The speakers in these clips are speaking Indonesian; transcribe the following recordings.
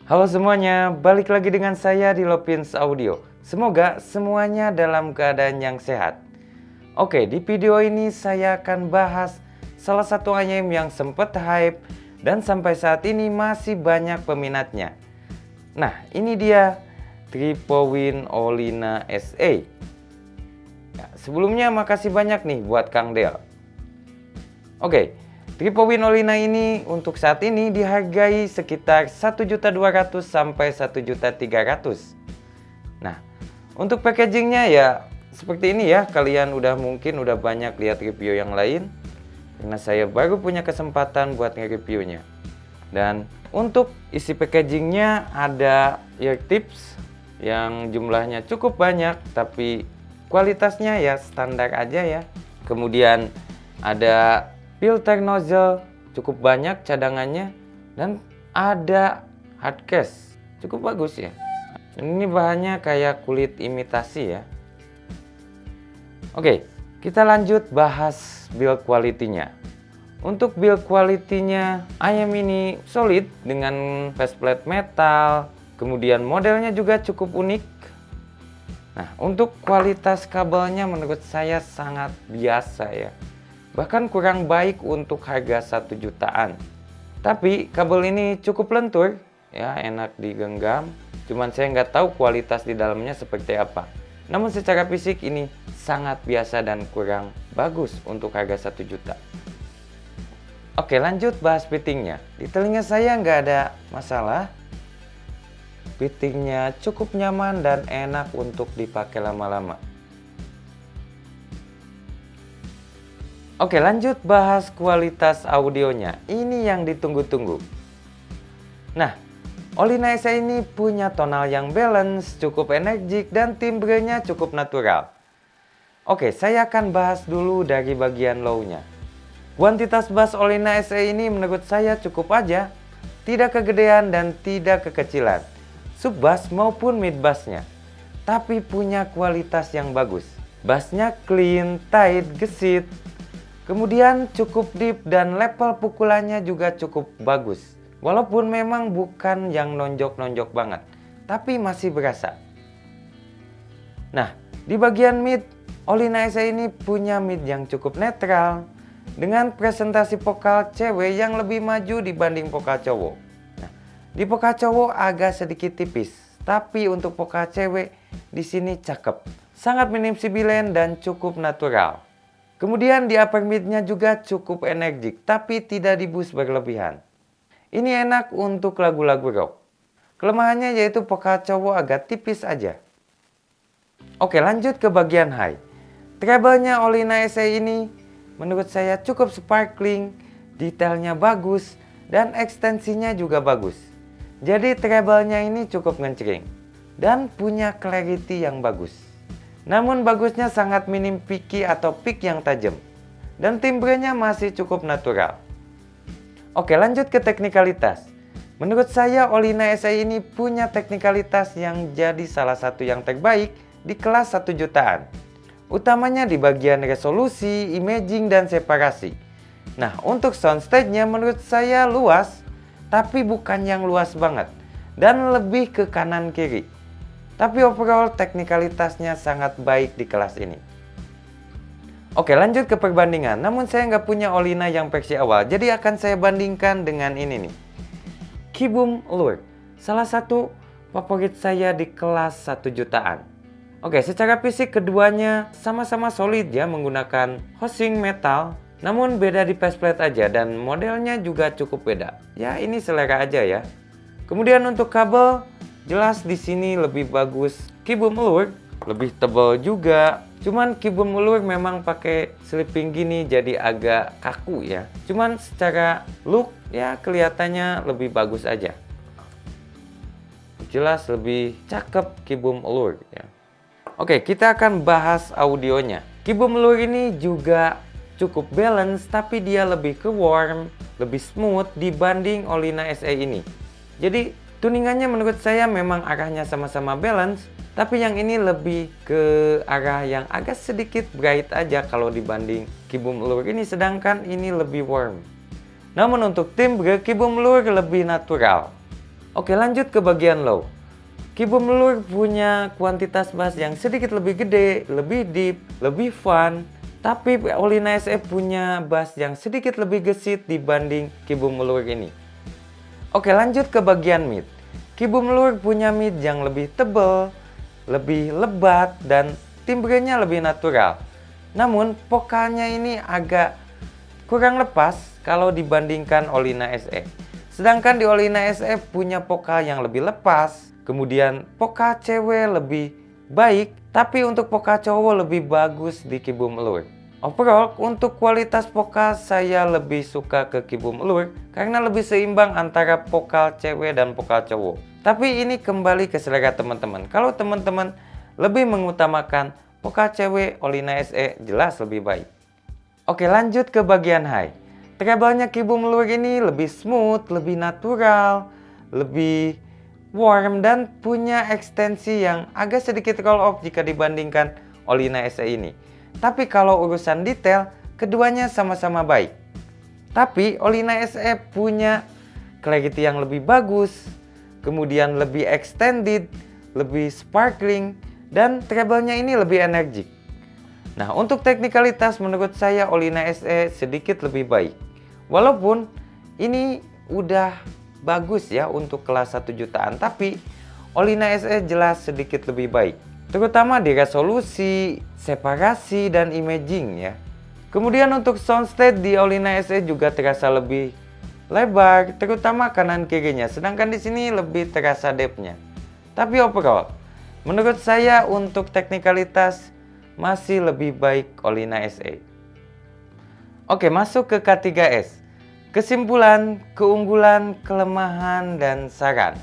Halo semuanya, balik lagi dengan saya di Lopins Audio. Semoga semuanya dalam keadaan yang sehat. Oke, di video ini saya akan bahas salah satu anime yang sempat hype dan sampai saat ini masih banyak peminatnya. Nah, ini dia Tripowin Olina SA. Ya, sebelumnya makasih banyak nih buat Kang Del. Oke, Tripowin Olina ini untuk saat ini dihargai sekitar 1.200.000 sampai 1.300.000. Nah, untuk packagingnya ya seperti ini ya. Kalian mungkin udah banyak lihat review yang lain, karena saya baru punya kesempatan buat nge-reviewnya. Dan untuk isi packagingnya ada ear tips yang jumlahnya cukup banyak, tapi kualitasnya ya standar aja ya. Kemudian ada filter nozzle cukup banyak cadangannya, dan ada hard case cukup bagus ya. Ini bahannya kayak kulit imitasi ya. Oke, kita lanjut bahas build quality-nya. Untuk build quality-nya, ayam ini solid dengan faceplate metal, kemudian modelnya juga cukup unik. Nah, untuk kualitas kabelnya menurut saya sangat biasa ya. Bahkan kurang baik untuk harga 1 jutaan. Tapi kabel ini cukup lentur ya, enak digenggam. Cuman saya nggak tahu kualitas di dalamnya seperti apa. Namun secara fisik ini sangat biasa dan kurang bagus untuk harga 1 juta. Oke, lanjut bahas fittingnya. Di telinga saya nggak ada masalah. Fittingnya cukup nyaman dan enak untuk dipakai lama-lama. Oke, lanjut bahas kualitas audionya. Ini yang ditunggu-tunggu. Nah, Olina SA ini punya tonal yang balance, cukup energik, dan timbrenya cukup natural. Oke, saya akan bahas dulu dari bagian low-nya. Kuantitas bass Olina SA ini menurut saya cukup aja. Tidak kegedean dan tidak kekecilan. Sub bass maupun mid bassnya. Tapi punya kualitas yang bagus. Bassnya clean, tight, gesit. Kemudian cukup deep dan level pukulannya juga cukup bagus. Walaupun memang bukan yang nonjok-nonjok banget, tapi masih berasa. Nah, di bagian mid, Olina SA ini punya mid yang cukup netral dengan presentasi vokal cewek yang lebih maju dibanding vokal cowok. Nah, di vokal cowok agak sedikit tipis, tapi untuk vokal cewek di sini cakep. Sangat minim sibilan dan cukup natural. Kemudian di upper mid-nya juga cukup energik, tapi tidak di boost berlebihan. Ini enak untuk lagu-lagu rock. Kelemahannya yaitu vokal cowok agak tipis aja. Oke, lanjut ke bagian high. Treble-nya Olina SA ini menurut saya cukup sparkling, detailnya bagus, dan ekstensinya juga bagus. Jadi treble-nya ini cukup ngencring dan punya clarity yang bagus. Namun bagusnya sangat minim picky atau peak yang tajam. Dan timbrenya masih cukup natural. Oke, lanjut ke teknikalitas. Menurut saya Olina SA ini punya teknikalitas yang jadi salah satu yang terbaik di kelas 1 jutaan. Utamanya di bagian resolusi, imaging, dan separasi. Nah, untuk soundstage-nya menurut saya luas, tapi bukan yang luas banget. Dan lebih ke kanan kiri. Tapi overall teknikalitasnya sangat baik di kelas ini. Oke, lanjut ke perbandingan. Namun saya nggak punya Olina yang versi awal, jadi akan saya bandingkan dengan ini nih. Kiboom Lure, salah satu favorit saya di kelas 1 jutaan. Oke, secara fisik keduanya sama-sama solid ya, menggunakan housing metal. Namun beda di faceplate aja, dan modelnya juga cukup beda. Ya, ini selera aja ya. Kemudian untuk kabel, jelas di sini lebih bagus Kiboom Lure, lebih tebal juga. Cuman Kiboom Lure memang pakai sleeping gini jadi agak kaku ya. Cuman secara look ya kelihatannya lebih bagus aja. Jelas lebih cakep Kiboom Lure ya. Oke, kita akan bahas audionya. Kiboom Lure ini juga cukup balance, tapi dia lebih ke warm, lebih smooth dibanding Olina SA ini. Jadi tuningannya menurut saya memang arahnya sama-sama balance, tapi yang ini lebih ke arah yang agak sedikit bright aja kalau dibanding Kiboom Lure ini, sedangkan ini lebih warm. Namun untuk timbre Kiboom Lure lebih natural. Oke, lanjut ke bagian low. Keyboard Lure punya kuantitas bass yang sedikit lebih gede, lebih deep, lebih fun. Tapi Olina SE punya bass yang sedikit lebih gesit dibanding keyboard Lure ini. Oke, lanjut ke bagian mid. Keyboard Lure punya mid yang lebih tebal, lebih lebat, dan timbrenya lebih natural. Namun, vokalnya ini agak kurang lepas kalau dibandingkan Olina SE. Sedangkan di Olina SE punya vokal yang lebih lepas, kemudian vokal cewek lebih baik, tapi untuk vokal cowok lebih bagus di keyboard Lure. Overall, untuk kualitas vokal saya lebih suka ke keyboard Lure karena lebih seimbang antara vokal cewek dan vokal cowok. Tapi ini kembali ke selera teman-teman. Kalau teman-teman lebih mengutamakan vokal cewek, Olina SE jelas lebih baik. Oke, lanjut ke bagian high. Treble-nya keyboard Lure ini lebih smooth, lebih natural, lebih warm, dan punya ekstensi yang agak sedikit roll off jika dibandingkan Olina SE ini. Tapi kalau urusan detail, keduanya sama-sama baik. Tapi Olina SE punya clarity yang lebih bagus, kemudian lebih extended, lebih sparkling, dan treble-nya ini lebih energik. Nah, untuk teknikalitas menurut saya Olina SE sedikit lebih baik. Walaupun ini udah bagus ya untuk kelas 1 jutaan, tapi Olina SE jelas sedikit lebih baik, terutama di resolusi, separasi, dan imaging ya. Kemudian untuk soundstage di Olina SE juga terasa lebih lebar, terutama kanan kirinya, sedangkan di sini lebih terasa depth-nya. Tapi overall, menurut saya untuk teknikalitas masih lebih baik Olina SE. Oke, masuk ke K3S. Kesimpulan, keunggulan, kelemahan, dan saran.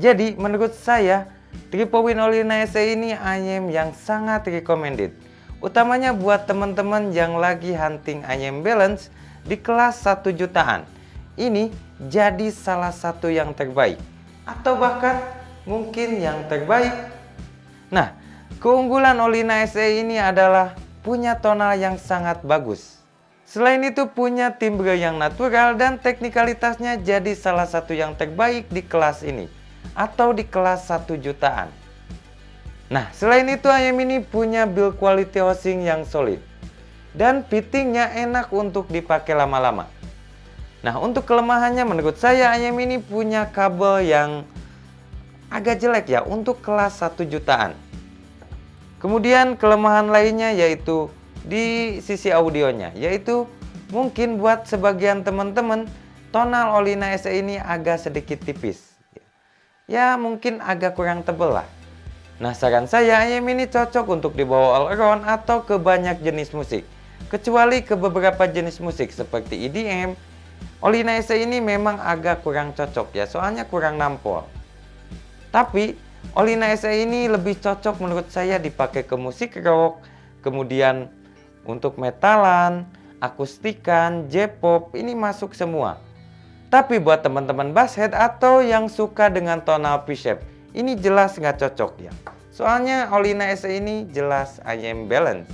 Jadi menurut saya Triple Win Olina SE ini IM yang sangat recommended, utamanya buat teman-teman yang lagi hunting IM balance di kelas 1 jutaan. Ini jadi salah satu yang terbaik, atau bahkan mungkin yang terbaik. Nah, keunggulan Olina SE ini adalah punya tonal yang sangat bagus. Selain itu punya timbre yang natural dan teknikalitasnya jadi salah satu yang terbaik di kelas ini atau di kelas 1 jutaan. Nah, selain itu IM ini punya build quality housing yang solid dan fittingnya enak untuk dipakai lama-lama. Nah, untuk kelemahannya menurut saya IM ini punya kabel yang agak jelek ya untuk kelas 1 jutaan. Kemudian kelemahan lainnya yaitu di sisi audionya, yaitu mungkin buat sebagian teman-teman tonal Olina SE ini agak sedikit tipis. Ya mungkin agak kurang tebel lah. Nah, saran saya IM ini cocok untuk dibawa all around atau ke banyak jenis musik. Kecuali ke beberapa jenis musik seperti EDM, Olina SE ini memang agak kurang cocok ya, soalnya kurang nampol. Tapi Olina SE ini lebih cocok menurut saya dipakai ke musik rock, kemudian untuk metalan, akustikan, J-pop, ini masuk semua. Tapi buat teman-teman basshead atau yang suka dengan tonal P-shape, ini jelas nggak cocok ya. Soalnya Olina SE ini jelas IM balance.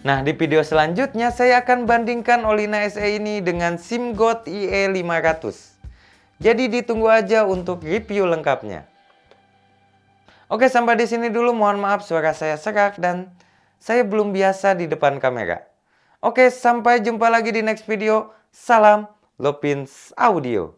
Nah, di video selanjutnya saya akan bandingkan Olina SE ini dengan SIMGOT IE500. Jadi ditunggu aja untuk review lengkapnya. Oke, sampai di sini dulu. Mohon maaf suara saya serak dan saya belum biasa di depan kamera. Oke, sampai jumpa lagi di next video. Salam Lopins Audio.